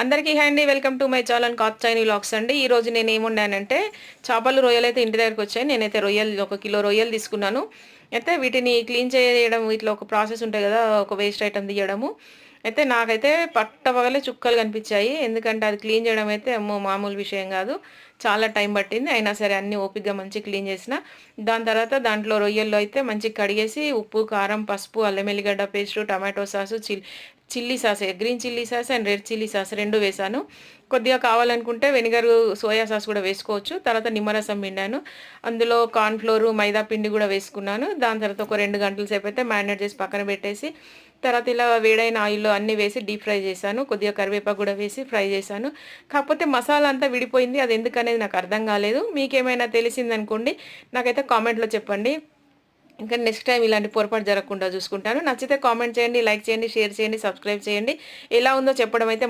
అందరికీ హాయ్ అండి. Welcome to my channel Katyayani vlogs అండి. ఈ రోజు నేను ఏముండానంటే చేపలు రొయ్యలు అయితే ఇంటి దగ్గరికి వచ్చాయి. నేనైతే రొయ్యలు 1 కిలో రొయ్యలు తీసుకున్నాను. అయితే వీటిని క్లీన్ చేయడం ఇట్లా ఒక ప్రాసెస్ ఉంటుంది కదా, ఒక వేస్ట్ ఐటమ్ తీయడము. అయితే నాకైతే పట్టపగలే చుక్కలు కనిపించాయి. ఎందుకంటే అది క్లీన్ చేయడం అయితే అమ్మో మామూలు విషయం కాదు. చాలా టైం పట్టింది. అయినా సరే అన్నీ ఓపికగా మంచిగా క్లీన్ చేసిన. దాని తర్వాత దాంట్లో రొయ్యల్లో అయితే మంచిగా కడిగేసి ఉప్పు, కారం, పసుపు, అల్లం ఎల్లిగడ్డ paste, tomato sauce, chilli sauce, green chilli sauce and red chilli sauce 2 వేసాను. కొద్దిగా కావాలనుకుంటే వెనిగర్, సోయా సాస్ కూడా వేసుకోవచ్చు. తర్వాత నిమ్మరసం పిండాను. అందులో కార్న్ ఫ్లోర్, మైదా పిండి కూడా వేసుకున్నాను. దాని తర్వాత ఒక 2 గంటల సేపు అయితే మ్యారినేట్ చేసి పక్కన పెట్టేసి తర్వాత ఇలా వేడైన ఆయిల్లో అన్నీ వేసి డీప్ ఫ్రై చేశాను. కొద్దిగా కరివేపాకు కూడా వేసి ఫ్రై చేశాను. కాకపోతే మసాలా అంతా విడిపోయింది. అది ఎందుకనేది నాకు అర్థం కాలేదు. మీకేమైనా తెలిసిందనుకోండి, నాకైతే కామెంట్లో చెప్పండి. ఇంకా నెక్స్ట్ టైం ఇలాంటి పొరపాటు జరగకుండా చూసుకుంటాను. నచ్చితే కామెంట్ చేయండి, లైక్ చేయండి, షేర్ చేయండి, సబ్స్క్రైబ్ చేయండి. ఎలా ఉందో చెప్పడం అయితే